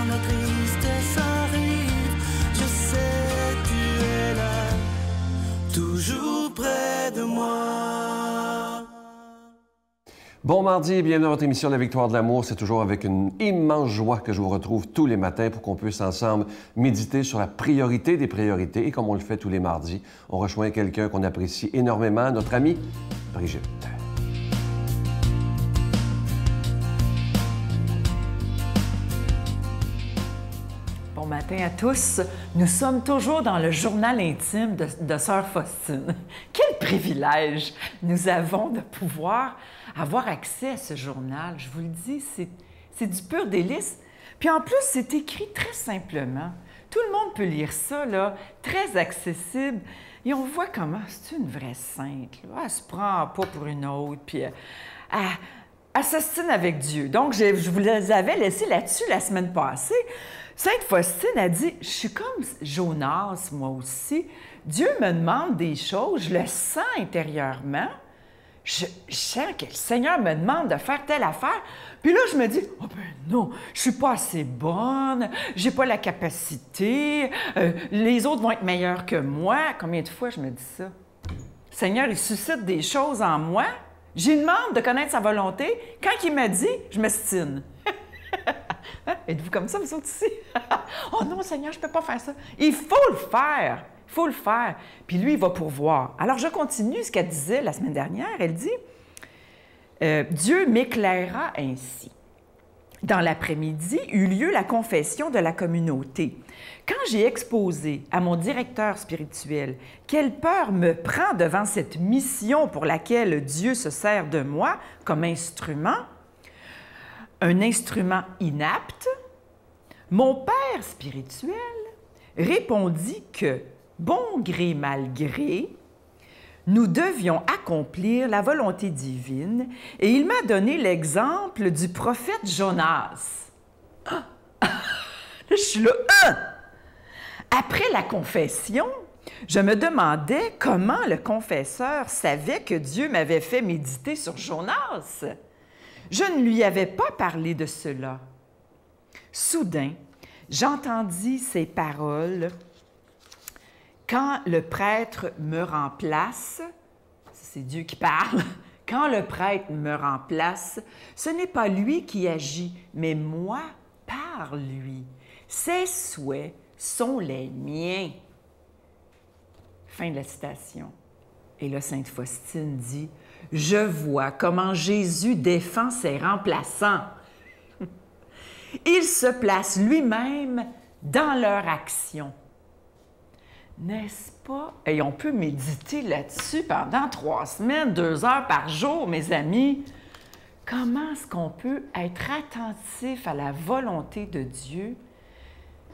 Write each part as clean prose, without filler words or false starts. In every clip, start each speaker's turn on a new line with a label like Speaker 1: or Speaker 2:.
Speaker 1: la tristesse arrive, je sais tu es là, toujours près de moi.
Speaker 2: Bon mardi et bienvenue à votre émission La Victoire de l'amour. C'est toujours avec une immense joie que je vous retrouve tous les matins pour qu'on puisse ensemble méditer sur la priorité des priorités. Et comme on le fait tous les mardis, on rejoint quelqu'un qu'on apprécie énormément, notre amie Brigitte.
Speaker 3: Bon matin à tous. Nous sommes toujours dans le journal intime de Sœur Faustine. Quel privilège nous avons de pouvoir avoir accès à ce journal. Je vous le dis, c'est du pur délice. Puis en plus, c'est écrit très simplement. Tout le monde peut lire ça, là, très accessible. Et on voit comment c'est une vraie sainte. Là. Elle se prend pas pour une autre, puis elle s'ostine avec Dieu. Donc, je vous les avais laissés là-dessus la semaine passée. Sainte Faustine a dit, je suis comme Jonas, moi aussi. Dieu me demande des choses, je le sens intérieurement. Je sens que le Seigneur me demande de faire telle affaire. Puis là, je me dis, oh ben non, je suis pas assez bonne, j'ai pas la capacité, les autres vont être meilleurs que moi. Combien de fois je me dis ça? Seigneur, il suscite des choses en moi. J'y demande de connaître sa volonté. Quand il me dit, je me stine. Êtes-vous comme ça, vous autres ici? Oh non, Seigneur, je ne peux pas faire ça. Il faut le faire. Il faut le faire. Puis lui, il va pourvoir. Alors, je continue ce qu'elle disait la semaine dernière. Elle dit, Dieu m'éclaira ainsi. Dans l'après-midi, eut lieu la confession de la communauté. Quand j'ai exposé à mon directeur spirituel quelle peur me prend devant cette mission pour laquelle Dieu se sert de moi comme instrument, un instrument inapte, mon père spirituel répondit que, bon gré mal gré, nous devions accomplir la volonté divine et il m'a donné l'exemple du prophète Jonas. Ah! Là, je suis là. Après la confession, je me demandais comment le confesseur savait que Dieu m'avait fait méditer sur Jonas. Je ne lui avais pas parlé de cela. Soudain, j'entendis ces paroles. Quand le prêtre me remplace, c'est Dieu qui parle, quand le prêtre me remplace, ce n'est pas lui qui agit, mais moi par lui. Ses souhaits sont les miens. Fin de la citation. Et là, Sainte Faustine dit, « Je vois comment Jésus défend ses remplaçants. Il se place lui-même dans leur action. » N'est-ce pas? Et on peut méditer là-dessus pendant 3 semaines, 2 heures par jour, mes amis. Comment est-ce qu'on peut être attentif à la volonté de Dieu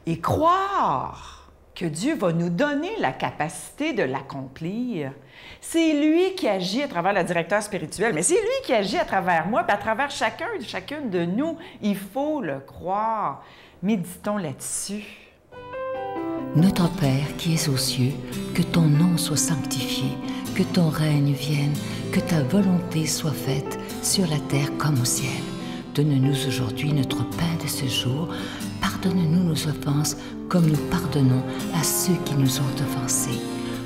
Speaker 3: et croire que Dieu va nous donner la capacité de l'accomplir? C'est lui qui agit à travers le directeur spirituel, mais c'est lui qui agit à travers moi, puis à travers chacune de nous. Il faut le croire. Méditons là-dessus.
Speaker 4: Notre Père qui es aux cieux, que ton nom soit sanctifié, que ton règne vienne, que ta volonté soit faite sur la terre comme au ciel. Donne-nous aujourd'hui notre pain de ce jour. Pardonne-nous nos offenses comme nous pardonnons à ceux qui nous ont offensés.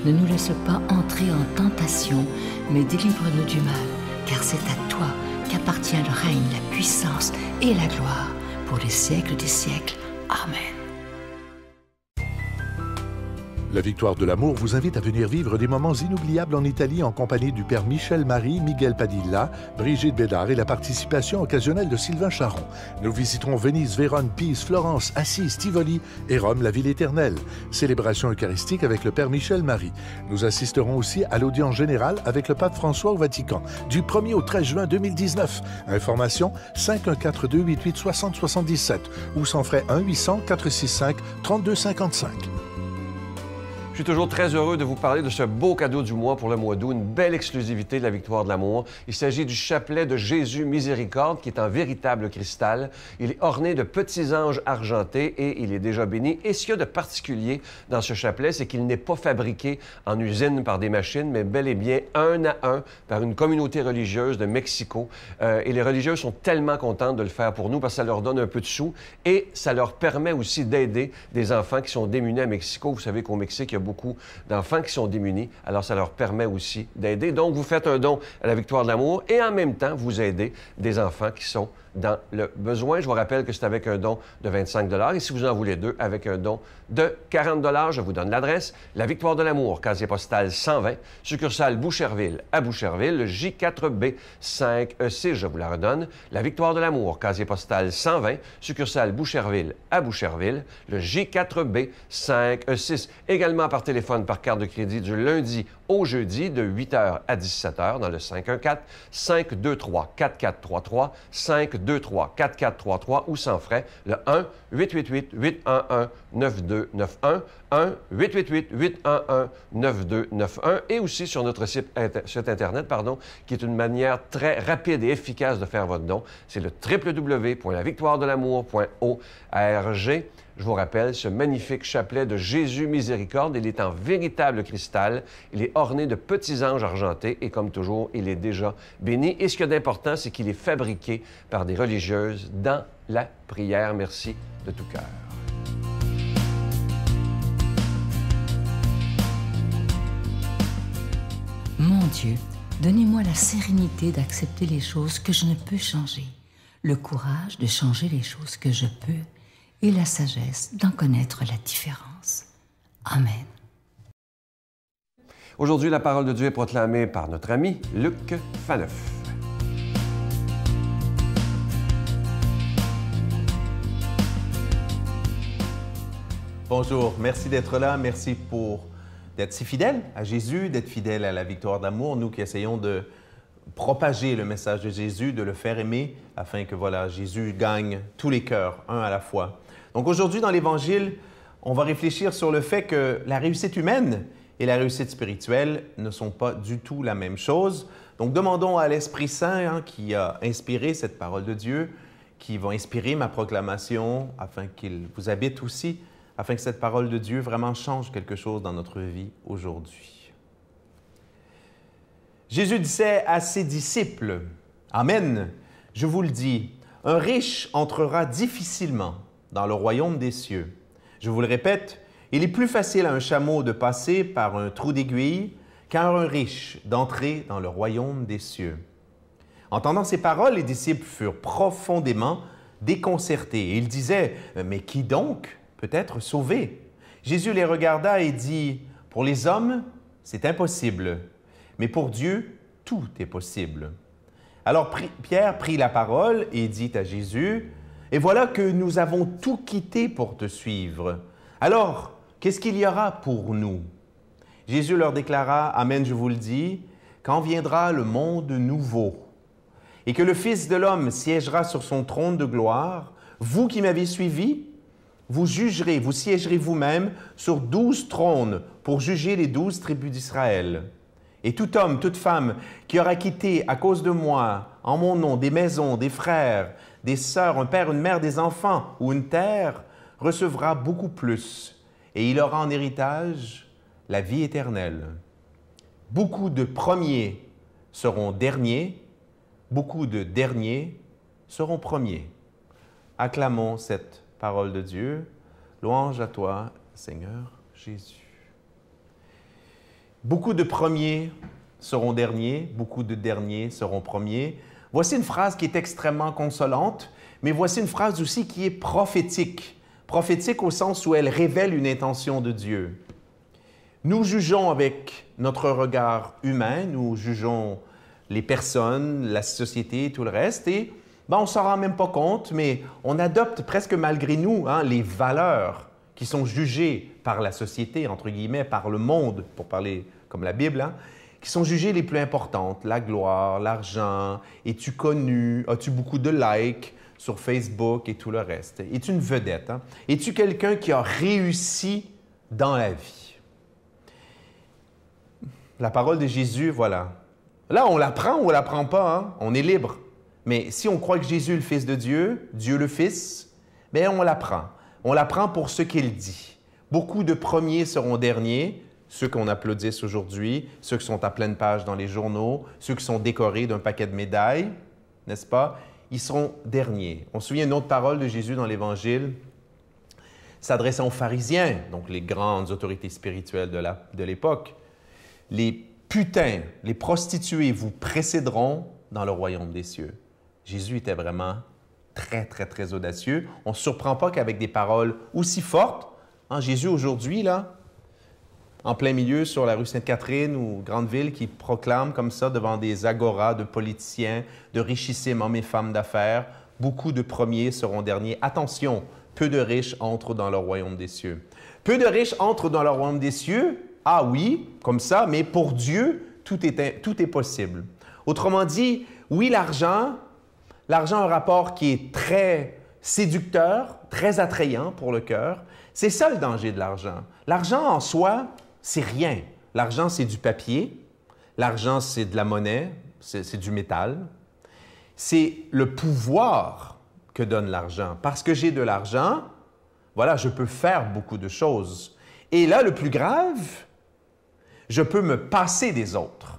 Speaker 4: Ne nous laisse pas entrer en tentation, mais délivre-nous du mal, car c'est à toi qu'appartient le règne, la puissance et la gloire pour les siècles des siècles. Amen.
Speaker 5: La Victoire de l'amour vous invite à venir vivre des moments inoubliables en Italie en compagnie du père Michel Marie, Miguel Padilla, Brigitte Bédard et la participation occasionnelle de Sylvain Charon. Nous visiterons Venise, Vérone, Pise, Florence, Assise, Tivoli et Rome, la ville éternelle. Célébration eucharistique avec le père Michel Marie. Nous assisterons aussi à l'audience générale avec le pape François au Vatican du 1er au 13 juin 2019. Information 514-288-6077 ou sans frais 1-800-465-3255.
Speaker 2: Je suis toujours très heureux de vous parler de ce beau cadeau du mois pour le mois d'août, une belle exclusivité de la Victoire de l'amour. Il s'agit du chapelet de Jésus Miséricorde qui est en véritable cristal. Il est orné de petits anges argentés et il est déjà béni. Et ce qu'il y a de particulier dans ce chapelet, c'est qu'il n'est pas fabriqué en usine par des machines, mais bel et bien un à un par une communauté religieuse de Mexico. Et les religieuses sont tellement contentes de le faire pour nous parce que ça leur donne un peu de sous et ça leur permet aussi d'aider des enfants qui sont démunis à Mexico. Vous savez qu'au Mexique, il y a beaucoup d'enfants qui sont démunis, alors ça leur permet aussi d'aider. Donc, vous faites un don à la Victoire de l'amour et en même temps, vous aidez des enfants qui sont dans le besoin. Je vous rappelle que c'est avec un don de 25 $ et si vous en voulez deux, avec un don de 40 $. Je vous donne l'adresse. La Victoire de l'amour, casier postal 120, succursale Boucherville à Boucherville, le J4B 5E6, je vous la redonne. La Victoire de l'amour, casier postal 120, succursale Boucherville à Boucherville, le J4B 5E6. Également par téléphone, par carte de crédit du lundi au jeudi de 8h à 17h dans le 514-523-4433, 523-4433 ou sans frais, le 1-888-811-9291, 1-888-811-9291 et aussi sur notre site Internet, qui est une manière très rapide et efficace de faire votre don. C'est le www.lavictoiredelamour.org. Je vous rappelle, ce magnifique chapelet de Jésus Miséricorde, il est en véritable cristal, il est orné de petits anges argentés et comme toujours, il est déjà béni. Et ce qu'il y a d'important, c'est qu'il est fabriqué par des religieuses dans la prière. Merci de tout cœur.
Speaker 4: Mon Dieu, donnez-moi la sérénité d'accepter les choses que je ne peux changer, le courage de changer les choses que je peux et la sagesse d'en connaître la différence. Amen.
Speaker 2: Aujourd'hui, la parole de Dieu est proclamée par notre ami Luc Faneuf.
Speaker 6: Bonjour, merci d'être là, merci d'être si fidèle à Jésus, d'être fidèle à la Victoire d'amour, nous qui essayons de propager le message de Jésus, de le faire aimer, afin que Jésus gagne tous les cœurs, un à la fois. Donc aujourd'hui, dans l'Évangile, on va réfléchir sur le fait que la réussite humaine et la réussite spirituelle ne sont pas du tout la même chose. Donc demandons à l'Esprit Saint qui a inspiré cette parole de Dieu, qui va inspirer ma proclamation, afin qu'il vous habite aussi, afin que cette parole de Dieu vraiment change quelque chose dans notre vie aujourd'hui. Jésus disait à ses disciples, « Amen, je vous le dis, un riche entrera difficilement dans le royaume des cieux. Je vous le répète, il est plus facile à un chameau de passer par un trou d'aiguille qu'à un riche d'entrer dans le royaume des cieux. » Entendant ces paroles, les disciples furent profondément déconcertés. Ils disaient, « Mais qui donc peut être sauvé? » Jésus les regarda et dit, « Pour les hommes, c'est impossible, mais pour Dieu, tout est possible. » Alors Pierre prit la parole et dit à Jésus, « Et voilà que nous avons tout quitté pour te suivre. Alors, qu'est-ce qu'il y aura pour nous? » Jésus leur déclara, « Amen, je vous le dis, quand viendra le monde nouveau, et que le Fils de l'homme siégera sur son trône de gloire, vous qui m'avez suivi, vous siégerez vous-même sur 12 trônes pour juger les 12 tribus d'Israël. Et tout homme, toute femme qui aura quitté à cause de moi, en mon nom, des maisons, des frères, des sœurs, un père, une mère, des enfants ou une terre, recevra beaucoup plus, et il aura en héritage la vie éternelle. Beaucoup de premiers seront derniers, beaucoup de derniers seront premiers. » Acclamons cette parole de Dieu. Louange à toi, Seigneur Jésus. Beaucoup de premiers seront derniers, beaucoup de derniers seront premiers. Voici une phrase qui est extrêmement consolante, mais voici une phrase aussi qui est prophétique. Prophétique au sens où elle révèle une intention de Dieu. Nous jugeons avec notre regard humain, nous jugeons les personnes, la société et tout le reste, et on ne s'en rend même pas compte, mais on adopte presque malgré nous les valeurs qui sont jugées par la société, entre guillemets, par le monde, pour parler comme la Bible, qui sont jugées les plus importantes, la gloire, l'argent, es-tu connu, as-tu beaucoup de likes sur Facebook et tout le reste, es-tu une vedette, es-tu quelqu'un qui a réussi dans la vie? La parole de Jésus, voilà. Là, on la prend ou on la prend pas, hein? On est libre. Mais si on croit que Jésus est le Fils de Dieu, Dieu le Fils, bien, on la prend. On la prend pour ce qu'il dit. Beaucoup de premiers seront derniers, ceux qu'on applaudisse aujourd'hui, ceux qui sont à pleine page dans les journaux, ceux qui sont décorés d'un paquet de médailles, n'est-ce pas? Ils seront derniers. On se souvient d'une autre parole de Jésus dans l'Évangile, s'adressant aux pharisiens, donc les grandes autorités spirituelles de l'époque. Les putains, les prostituées vous précéderont dans le royaume des cieux. Jésus était vraiment très, très, très audacieux. On ne se surprend pas qu'avec des paroles aussi fortes, hein, Jésus aujourd'hui, là, en plein milieu sur la rue Sainte-Catherine ou grande ville, qui proclame comme ça devant des agoras de politiciens, de richissimes hommes et femmes d'affaires, beaucoup de premiers seront derniers. Attention, peu de riches entrent dans le royaume des cieux. Peu de riches entrent dans le royaume des cieux, ah oui, comme ça, mais pour Dieu, tout est possible. Autrement dit, oui, l'argent a un rapport qui est très séducteur, très attrayant pour le cœur. C'est ça le danger de l'argent. L'argent en soi, c'est rien. L'argent, c'est du papier. L'argent, c'est de la monnaie, c'est du métal. C'est le pouvoir que donne l'argent. Parce que j'ai de l'argent, voilà, je peux faire beaucoup de choses. Et là, le plus grave, je peux me passer des autres.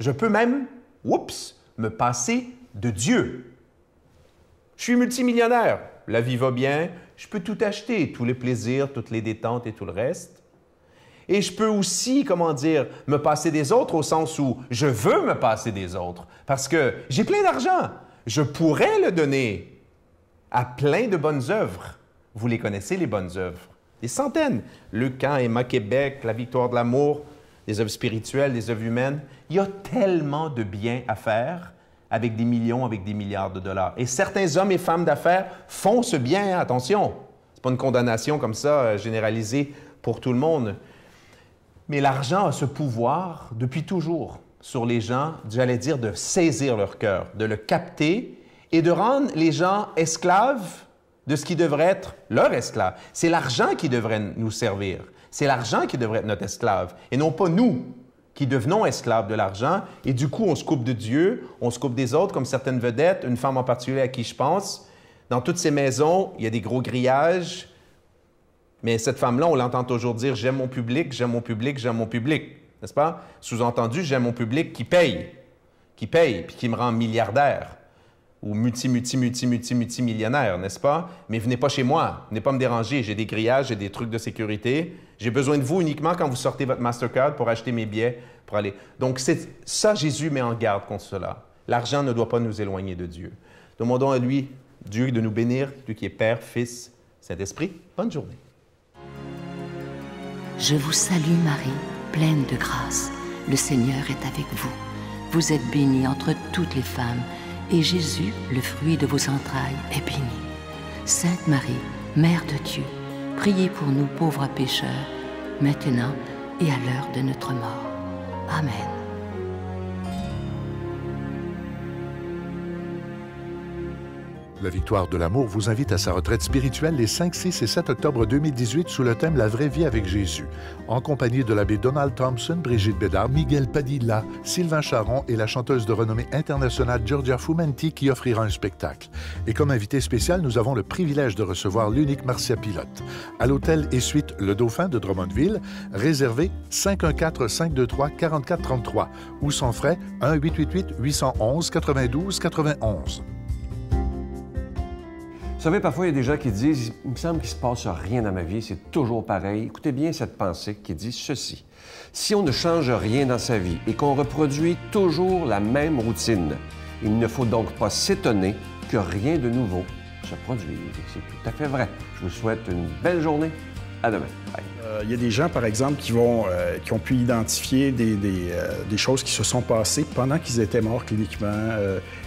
Speaker 6: Je peux même, me passer de Dieu. Je suis multimillionnaire, la vie va bien, je peux tout acheter, tous les plaisirs, toutes les détentes et tout le reste. Et je peux aussi, me passer des autres au sens où je veux me passer des autres parce que j'ai plein d'argent. Je pourrais le donner à plein de bonnes œuvres. Vous les connaissez, les bonnes œuvres. Des centaines. Le Camp, Emma Québec, La Victoire de l'amour, des œuvres spirituelles, des œuvres humaines. Il y a tellement de bien à faire avec des millions, avec des milliards de dollars. Et certains hommes et femmes d'affaires font ce bien, attention. Ce n'est pas une condamnation comme ça, généralisée pour tout le monde. Mais l'argent a ce pouvoir, depuis toujours, sur les gens, j'allais dire, de saisir leur cœur, de le capter et de rendre les gens esclaves de ce qui devrait être leur esclave. C'est l'argent qui devrait nous servir. C'est l'argent qui devrait être notre esclave, et non pas nous qui devenons esclaves de l'argent. Et du coup, on se coupe de Dieu, on se coupe des autres, comme certaines vedettes, une femme en particulier à qui je pense. Dans toutes ces maisons, il y a des gros grillages. Mais cette femme-là, on l'entend toujours dire « j'aime mon public, j'aime mon public, j'aime mon public ». N'est-ce pas? Sous-entendu, j'aime mon public qui paye, puis qui me rend milliardaire ou multimillionnaire, n'est-ce pas? Mais venez pas chez moi, venez pas me déranger, j'ai des grillages, j'ai des trucs de sécurité. J'ai besoin de vous uniquement quand vous sortez votre Mastercard pour acheter mes billets pour aller. Donc, ça, Jésus met en garde contre cela. L'argent ne doit pas nous éloigner de Dieu. Demandons à lui, Dieu, de nous bénir, Dieu qui est Père, Fils, Saint-Esprit. Bonne journée.
Speaker 4: Je vous salue Marie, pleine de grâce. Le Seigneur est avec vous. Vous êtes bénie entre toutes les femmes, et Jésus, le fruit de vos entrailles, est béni. Sainte Marie, Mère de Dieu, priez pour nous pauvres pécheurs, maintenant et à l'heure de notre mort. Amen.
Speaker 5: La Victoire de l'amour vous invite à sa retraite spirituelle les 5, 6 et 7 octobre 2018 sous le thème « La vraie vie avec Jésus », en compagnie de l'abbé Donald Thompson, Brigitte Bédard, Miguel Padilla, Sylvain Charon et la chanteuse de renommée internationale Giorgia Fumenti qui offrira un spectacle. Et comme invité spécial, nous avons le privilège de recevoir l'unique Marcia Pilote. À l'hôtel et suite Le Dauphin de Drummondville, réservé 514-523-4433 ou sans frais 1-888-811-92-91.
Speaker 2: Vous savez, parfois, il y a des gens qui disent « Il me semble qu'il ne se passe rien dans ma vie, c'est toujours pareil. » Écoutez bien cette pensée qui dit ceci. Si on ne change rien dans sa vie et qu'on reproduit toujours la même routine, il ne faut donc pas s'étonner que rien de nouveau se produise. C'est tout à fait vrai. Je vous souhaite une belle journée. À demain. Bye.
Speaker 7: Il y a des gens, par exemple, qui ont pu identifier des choses qui se sont passées pendant qu'ils étaient morts cliniquement.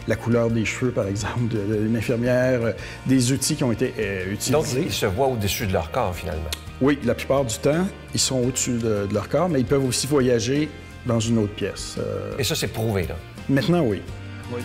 Speaker 7: La couleur des cheveux, par exemple, d'une infirmière, des outils qui ont été utilisés.
Speaker 2: Donc, ils se voient au-dessus de leur corps, finalement?
Speaker 7: Oui, la plupart du temps, ils sont au-dessus de leur corps, mais ils peuvent aussi voyager dans une autre pièce.
Speaker 2: Et ça, c'est prouvé, là?
Speaker 7: Maintenant, oui.
Speaker 2: Oui.